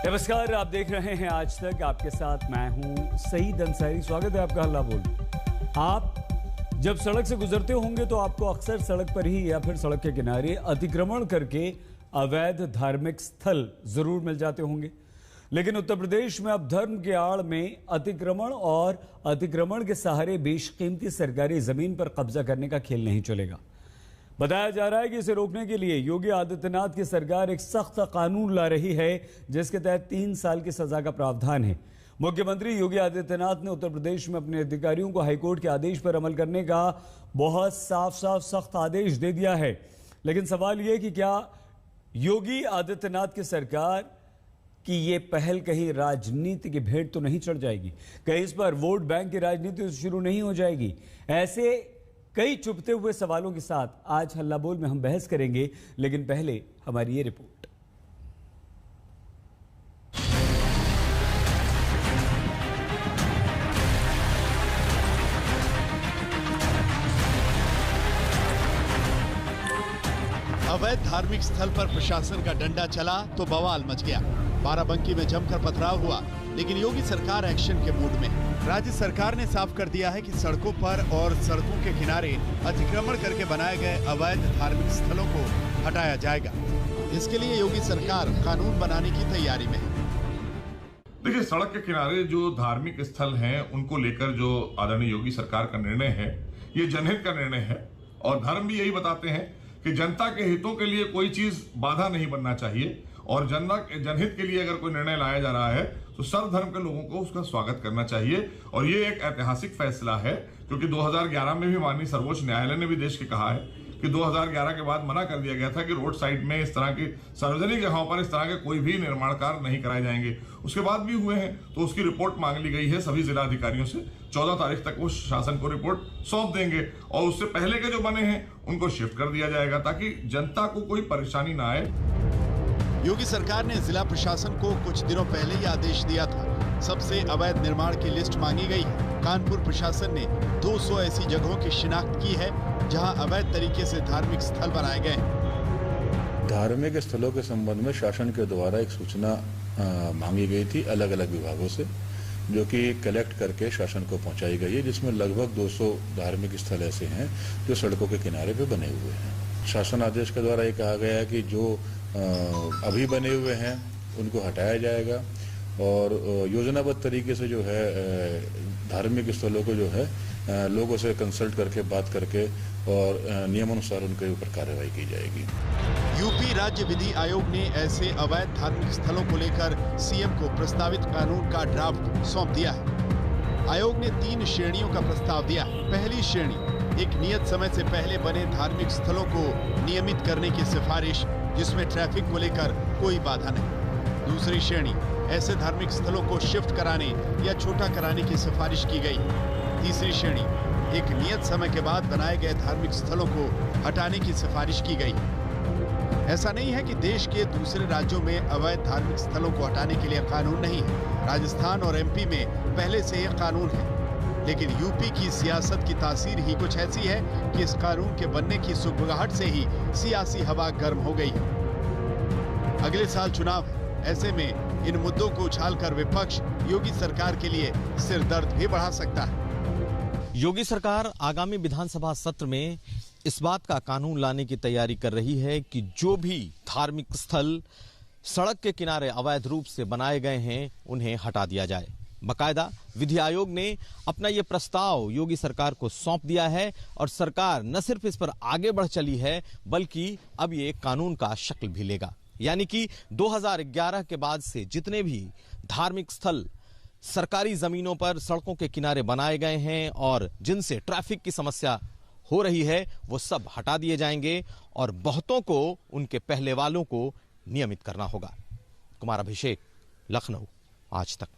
नमस्कार, आप देख रहे हैं आज तक। आपके साथ मैं हूं सईद अंसारी। स्वागत है आपका हल्ला बोल। आप जब सड़क से गुजरते होंगे तो आपको अक्सर सड़क पर ही या फिर सड़क के किनारे अतिक्रमण करके अवैध धार्मिक स्थल जरूर मिल जाते होंगे। लेकिन उत्तर प्रदेश में अब धर्म के आड़ में अतिक्रमण और अतिक्रमण के सहारे बेशकीमती सरकारी जमीन पर कब्जा करने का खेल नहीं चलेगा। बताया जा रहा है कि इसे रोकने के लिए योगी आदित्यनाथ की सरकार एक सख्त कानून ला रही है, जिसके तहत 3 साल की सजा का प्रावधान है। मुख्यमंत्री योगी आदित्यनाथ ने उत्तर प्रदेश में अपने अधिकारियों को हाईकोर्ट के आदेश पर अमल करने का बहुत साफ सख्त आदेश दे दिया है। लेकिन सवाल यह कि क्या योगी आदित्यनाथ की सरकार कि ये पहल कहीं राजनीति की भेंट तो नहीं चढ़ जाएगी? कहीं इस पर वोट बैंक की राजनीति शुरू नहीं हो जाएगी? ऐसे कई चुभते हुए सवालों के साथ आज हल्ला बोल में हम बहस करेंगे। लेकिन पहले हमारी ये रिपोर्ट। अवैध धार्मिक स्थल पर प्रशासन का डंडा चला तो बवाल मच गया। बाराबंकी में जमकर पथराव हुआ, लेकिन योगी सरकार एक्शन के मूड में है। राज्य सरकार ने साफ कर दिया है कि सड़कों पर और सड़कों के किनारे अतिक्रमण करके बनाए गए अवैध धार्मिक स्थलों को हटाया जाएगा। इसके लिए योगी सरकार कानून बनाने की तैयारी में है। देखिए, सड़क के किनारे जो धार्मिक स्थल हैं, उनको लेकर जो आदरणीय योगी सरकार का निर्णय है, ये जनहित का निर्णय है। और धर्म भी यही बताते हैं कि जनता के हितों के लिए कोई चीज बाधा नहीं बनना चाहिए। और जनहित के लिए अगर कोई निर्णय लाया जा रहा है तो सर्व धर्म के लोगों को उसका स्वागत करना चाहिए। और ये एक ऐतिहासिक फैसला है, क्योंकि 2011 में भी माननीय सर्वोच्च न्यायालय ने भी देश के कहा है कि 2011 के बाद मना कर दिया गया था कि रोड साइड में इस तरह की सार्वजनिक जगहों पर इस तरह के कोई भी निर्माण कार्य नहीं कराए जाएंगे। उसके बाद भी हुए हैं, तो उसकी रिपोर्ट मांग ली गई है सभी जिला अधिकारियों से। 14 तारीख तक वो शासन को रिपोर्ट सौंप देंगे और उससे पहले के जो बने हैं उनको शिफ्ट कर दिया जाएगा, ताकि जनता को कोई परेशानी ना आए। योगी सरकार ने जिला प्रशासन को कुछ दिनों पहले ही आदेश दिया था। सबसे अवैध निर्माण की लिस्ट मांगी गई है। कानपुर प्रशासन ने 200 ऐसी जगहों की शिनाख्त की है जहां अवैध तरीके से धार्मिक स्थल बनाए गए हैं। धार्मिक स्थलों के संबंध में शासन के द्वारा एक सूचना मांगी गई थी अलग अलग विभागों से, जो कि कलेक्ट करके शासन को पहुंचाई गई है, जिसमें लगभग 200 धार्मिक स्थल ऐसे हैं जो सड़कों के किनारे पे बने हुए हैं। शासन आदेश के द्वारा ये कहा गया है कि जो अभी बने हुए हैं उनको हटाया जाएगा और योजनाबद्ध तरीके से जो है धार्मिक स्थलों को जो है लोगों से कंसल्ट करके बात करके और नियमानुसार उनके ऊपर कार्रवाई की जाएगी। यूपी राज्य विधि आयोग ने ऐसे अवैध धार्मिक स्थलों को लेकर सीएम को प्रस्तावित कानून का ड्राफ्ट सौंप दिया है। आयोग ने 3 श्रेणियों का प्रस्ताव दिया। पहली श्रेणी, एक नियत समय से पहले बने धार्मिक स्थलों को नियमित करने की सिफारिश, जिसमें ट्रैफिक को लेकर कोई बाधा नहीं। दूसरी श्रेणी, ऐसे धार्मिक स्थलों को शिफ्ट कराने या छोटा कराने की सिफारिश की गई। तीसरी श्रेणी, एक नियत समय के बाद बनाए गए धार्मिक स्थलों को हटाने की सिफारिश की गई। ऐसा नहीं है कि देश के दूसरे राज्यों में अवैध धार्मिक स्थलों को हटाने के लिए कानून नहीं है। राजस्थान और एमपी में पहले से यह कानून है, लेकिन यूपी की सियासत की तासीर ही कुछ ऐसी है कि इस कानून के बनने की सुगबुगाहट से ही सियासी हवा गर्म हो गई है। अगले साल चुनाव है, ऐसे में इन मुद्दों को उछालकर विपक्ष योगी सरकार के लिए सिरदर्द भी बढ़ा सकता है। योगी सरकार आगामी विधानसभा सत्र में इस बात का कानून लाने की तैयारी कर रही है कि जो भी धार्मिक स्थल सड़क के किनारे अवैध रूप से बनाए गए हैं उन्हें हटा दिया जाए। बाकायदा विधि आयोग ने अपना यह प्रस्ताव योगी सरकार को सौंप दिया है और सरकार न सिर्फ इस पर आगे बढ़ चली है, बल्कि अब ये कानून का शक्ल भी लेगा। यानी कि 2011 के बाद से जितने भी धार्मिक स्थल सरकारी जमीनों पर सड़कों के किनारे बनाए गए हैं और जिनसे ट्रैफिक की समस्या हो रही है, वो सब हटा दिए जाएंगे और बहुतों को उनके पहले वालों को नियमित करना होगा। कुमार अभिषेक, लखनऊ, आज तक।